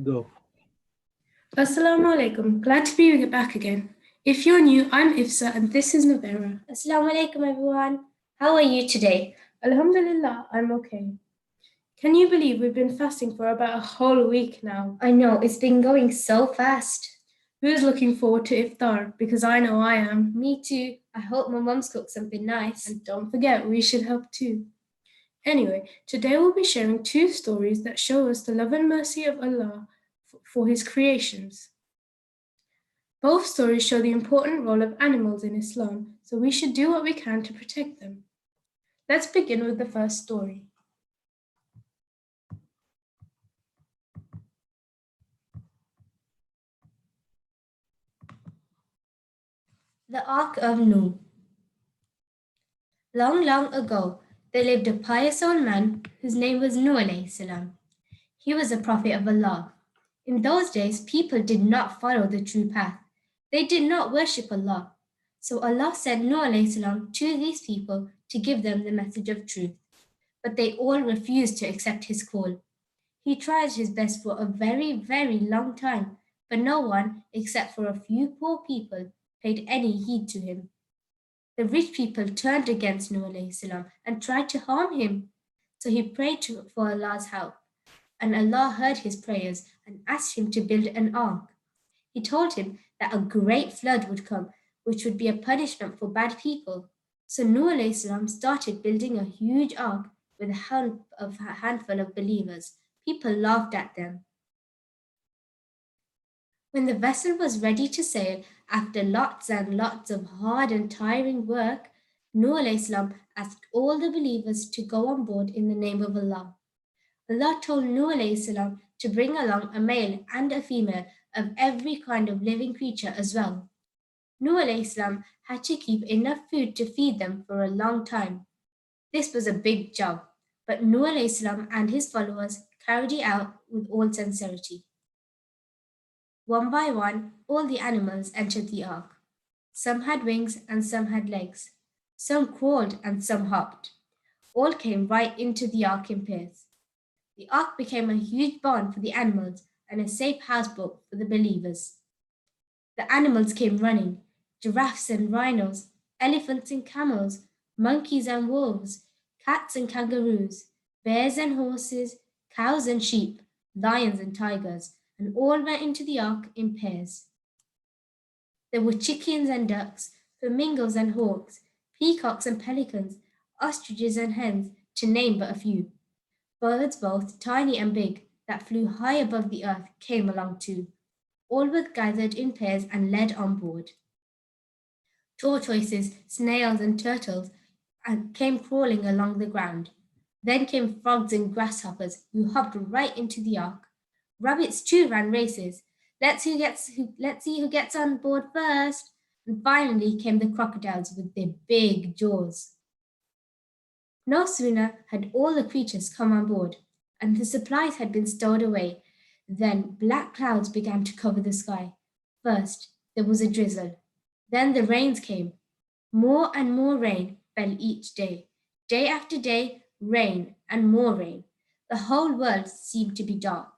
Go. Assalamu alaikum. Glad to be back again. If you're new, I'm Ifsah and this is Novera. Assalamu alaikum everyone. How are you today? Alhamdulillah, I'm okay. Can you believe we've been fasting for about a whole week now? I know, it's been going so fast. Who's looking forward to iftar? Because I know I am. Me too. I hope my mum's cooked something nice. And don't forget, we should help too. Anyway, today we'll be sharing two stories that show us the love and mercy of Allah for His creations. Both stories show the important role of animals in Islam, so we should do what we can to protect them. Let's begin with the first story. The Ark of Noon. Long, long ago, there lived a pious old man whose name was Nuh alayhi salam. He was a prophet of Allah. In those days, people did not follow the true path. They did not worship Allah. So Allah sent Nuh alayhi salam to these people to give them the message of truth. But they all refused to accept his call. He tried his best for a very, very long time, but no one, except for a few poor people, paid any heed to him. The rich people turned against Nuh alayhi salam and tried to harm him. So he prayed for Allah's help, and Allah heard his prayers and asked him to build an ark. He told him that a great flood would come, which would be a punishment for bad people. So Nuh alayhi salam started building a huge ark with the help of a handful of believers. People laughed at them. When the vessel was ready to sail, after lots and lots of hard and tiring work, Nuh alayhi salam asked all the believers to go on board in the name of Allah. Allah told Nuh alayhi salam to bring along a male and a female of every kind of living creature as well. Nuh alayhi salam had to keep enough food to feed them for a long time. This was a big job, but Nuh alayhi salam and his followers carried it out with all sincerity. One by one, all the animals entered the ark. Some had wings and some had legs. Some crawled and some hopped. All came right into the ark in pairs. The ark became a huge barn for the animals and a safe houseboat for the believers. The animals came running: giraffes and rhinos, elephants and camels, monkeys and wolves, cats and kangaroos, bears and horses, cows and sheep, lions and tigers, and all went into the ark in pairs. There were chickens and ducks, flamingos and hawks, peacocks and pelicans, ostriches and hens, to name but a few. Birds both tiny and big that flew high above the earth came along too. All were gathered in pairs and led on board. Tortoises, snails, and turtles came crawling along the ground. Then came frogs and grasshoppers who hopped right into the ark. Rabbits too ran races. Let's see who gets on board first. And finally came the crocodiles with their big jaws. No sooner had all the creatures come on board, and the supplies had been stowed away, than black clouds began to cover the sky. First there was a drizzle, then the rains came. More and more rain fell each day. Day after day, rain and more rain. The whole world seemed to be dark.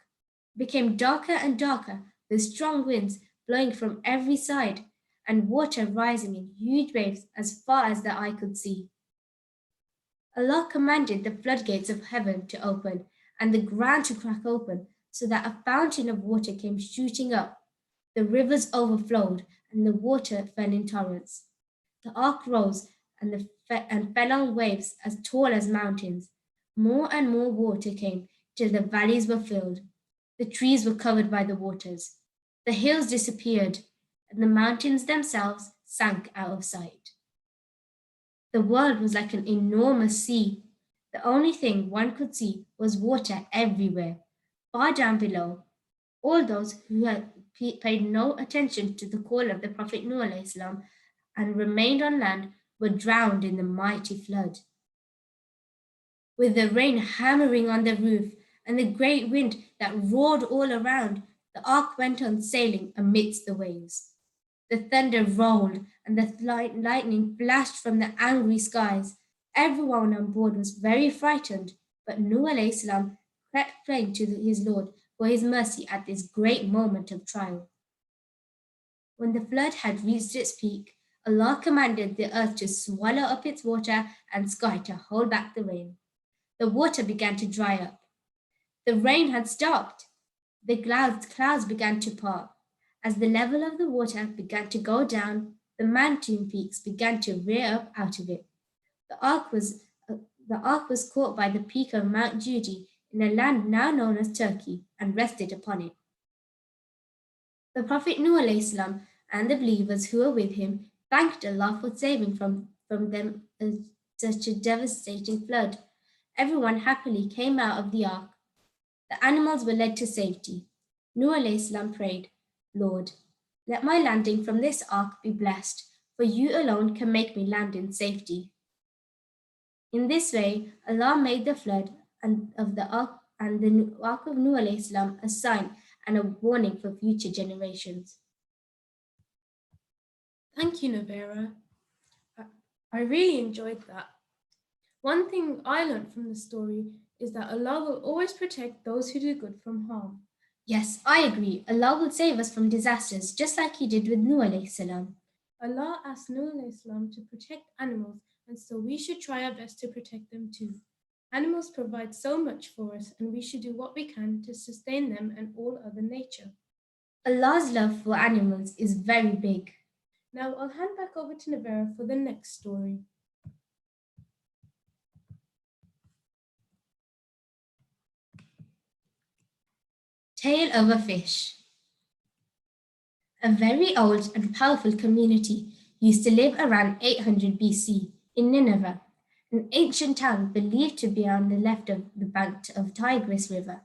It became darker and darker, with strong winds blowing from every side, and water rising in huge waves as far as the eye could see. Allah commanded the floodgates of heaven to open and the ground to crack open, so that a fountain of water came shooting up. The rivers overflowed, and the water fell in torrents. The ark rose and fell on waves as tall as mountains. More and more water came till the valleys were filled. The trees were covered by the waters. The hills disappeared, and the mountains themselves sank out of sight. The world was like an enormous sea. The only thing one could see was water everywhere. Far down below, all those who had paid no attention to the call of the Prophet Nuh alayhi salam and remained on land were drowned in the mighty flood. With the rain hammering on the roof and the great wind that roared all around, the ark went on sailing amidst the waves. The thunder rolled and the lightning flashed from the angry skies. Everyone on board was very frightened, but Nuh alayhi salam kept praying to his Lord for his mercy at this great moment of trial. When the flood had reached its peak, Allah commanded the earth to swallow up its water and sky to hold back the rain. The water began to dry up. The rain had stopped. The clouds began to part. As the level of the water began to go down, the mountain peaks began to rear up out of it. The ark was the ark was caught by the peak of Mount Judy in a land now known as Turkey and rested upon it. The Prophet Nuh alayhi salam and the believers who were with him thanked Allah for saving from them such a devastating flood. Everyone happily came out of the ark. The animals were led to safety. Nuh alayhi salam prayed, Lord, let my landing from this ark be blessed, for you alone can make me land in safety. In this way, Allah made the flood of the ark and the ark of Nuh alayhi salam a sign and a warning for future generations. Thank you, Novera. I really enjoyed that. One thing I learned from the story is that Allah will always protect those who do good from harm. Yes, I agree. Allah will save us from disasters, just like He did with Nuh alayhi salam. Allah asked Nuh alayhi salam to protect animals, and so we should try our best to protect them too. Animals provide so much for us, and we should do what we can to sustain them and all other nature. Allah's love for animals is very big. Now I'll hand back over to Novera for the next story. Tale of a Fish. A very old and powerful community used to live around 800 BC in Nineveh, an ancient town believed to be on the left of the bank of Tigris River,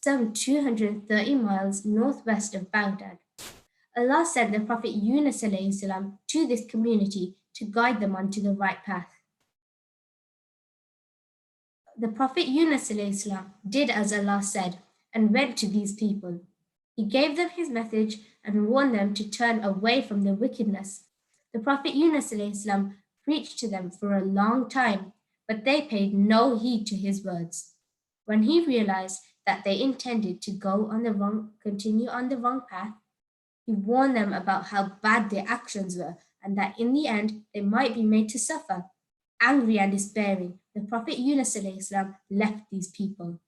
some 230 miles northwest of Baghdad. Allah sent the Prophet Yunus alayhi salam to this community to guide them onto the right path. The Prophet Yunus alayhi salam did as Allah said and went to these people. He gave them his message and warned them to turn away from their wickedness. The Prophet Yunus alayhi salam preached to them for a long time, but they paid no heed to his words. When he realized that they intended to continue on the wrong path, he warned them about how bad their actions were and that in the end they might be made to suffer. Angry and despairing, the Prophet Yunus alayhi salam left these people.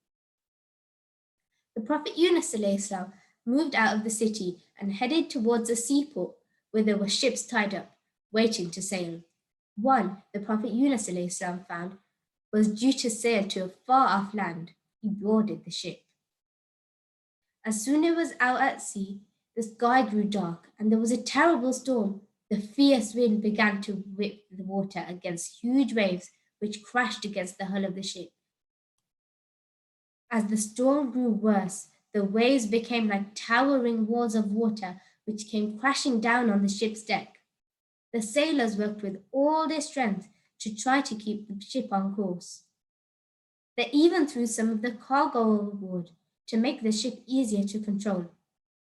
The Prophet Yunus alayhi salam moved out of the city and headed towards a seaport where there were ships tied up, waiting to sail. One the Prophet Yunus alayhi salam found was due to sail to a far-off land. He boarded the ship. As soon as it was out at sea, the sky grew dark and there was a terrible storm. The fierce wind began to whip the water against huge waves which crashed against the hull of the ship. As the storm grew worse, the waves became like towering walls of water which came crashing down on the ship's deck. The sailors worked with all their strength to try to keep the ship on course. They even threw some of the cargo overboard to make the ship easier to control.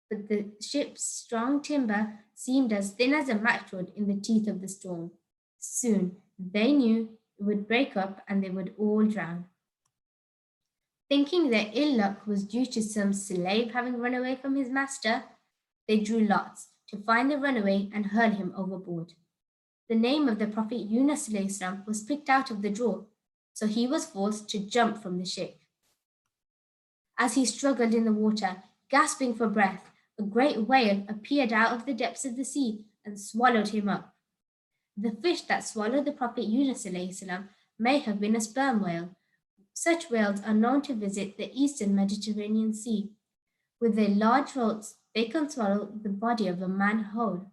But the ship's strong timber seemed as thin as a matchwood in the teeth of the storm. Soon they knew it would break up and they would all drown. Thinking their ill luck was due to some slave having run away from his master, they drew lots to find the runaway and hurl him overboard. The name of the Prophet Yunus alayhi salam was picked out of the draw, so he was forced to jump from the ship. As he struggled in the water, gasping for breath, a great whale appeared out of the depths of the sea and swallowed him up. The fish that swallowed the Prophet Yunus alayhi salam may have been a sperm whale. Such whales are known to visit the eastern Mediterranean Sea. With their large throats, they can swallow the body of a man whole.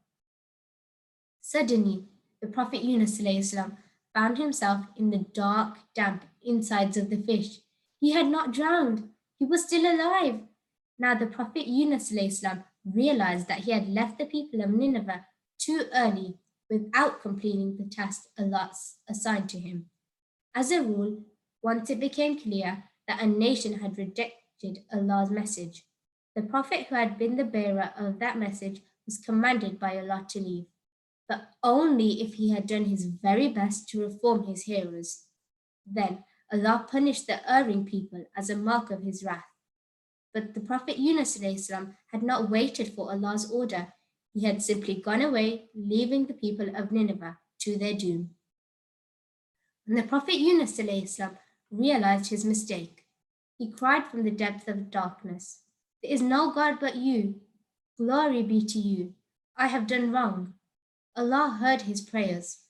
Suddenly, the Prophet Yunus alayhi salam found himself in the dark, damp insides of the fish. He had not drowned. He was still alive. Now the Prophet Yunus alayhi salam realized that he had left the people of Nineveh too early without completing the task Allah assigned to him. As a rule, once it became clear that a nation had rejected Allah's message, the Prophet who had been the bearer of that message was commanded by Allah to leave, but only if he had done his very best to reform his hearers. Then Allah punished the erring people as a mark of his wrath. But the Prophet Yunus ﷺ had not waited for Allah's order. He had simply gone away, leaving the people of Nineveh to their doom. When the Prophet Yunus ﷺ realized his mistake, he cried from the depth of darkness, "There is no God but you. Glory be to you. I have done wrong." Allah heard his prayers.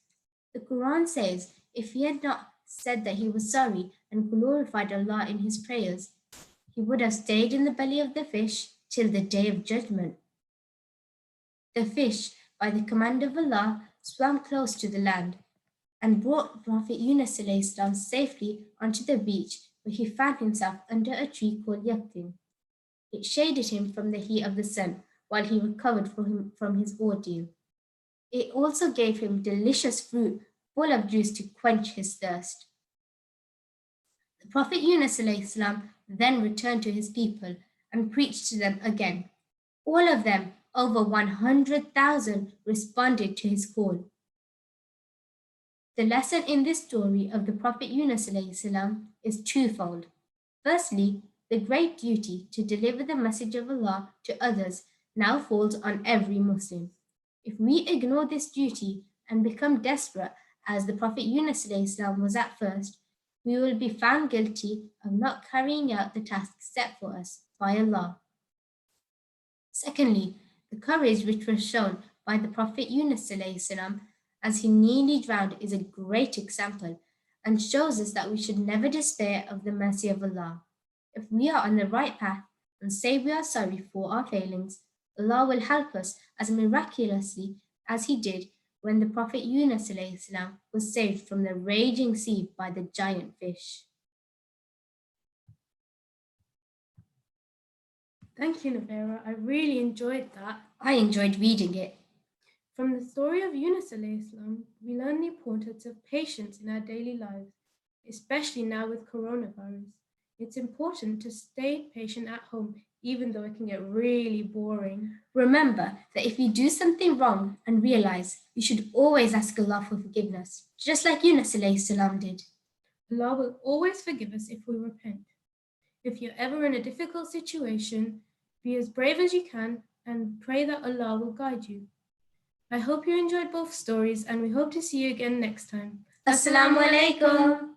The Quran says if he had not said that he was sorry and glorified Allah in his prayers, he would have stayed in the belly of the fish till the day of judgment. The fish, by the command of Allah, swam close to the land and brought Prophet Yunus ﷺ safely onto the beach, where he found himself under a tree called Yaqtin. It shaded him from the heat of the sun while he recovered from his ordeal. It also gave him delicious fruit full of juice to quench his thirst. The Prophet Yunus ﷺ then returned to his people and preached to them again. All of them, over 100,000, responded to his call. The lesson in this story of the Prophet Yunus ﷺ is twofold. Firstly, the great duty to deliver the message of Allah to others now falls on every Muslim. If we ignore this duty and become desperate, as the Prophet Yunus ﷺ was at first, we will be found guilty of not carrying out the task set for us by Allah. Secondly, the courage which was shown by the Prophet Yunus ﷺ as he nearly drowned is a great example and shows us that we should never despair of the mercy of Allah. If we are on the right path and say we are sorry for our failings, Allah will help us as miraculously as he did when the Prophet Yunus ﷺ was saved from the raging sea by the giant fish. Thank you, Novera. I really enjoyed that. I enjoyed reading it. From the story of Yunus ﷺ, we learn the importance of patience in our daily lives, especially now with coronavirus. It's important to stay patient at home, even though it can get really boring. Remember that if you do something wrong and realize, you should always ask Allah for forgiveness, just like Yunus ﷺ did. Allah will always forgive us if we repent. If you're ever in a difficult situation, be as brave as you can and pray that Allah will guide you. I hope you enjoyed both stories and we hope to see you again next time. Assalamu alaikum.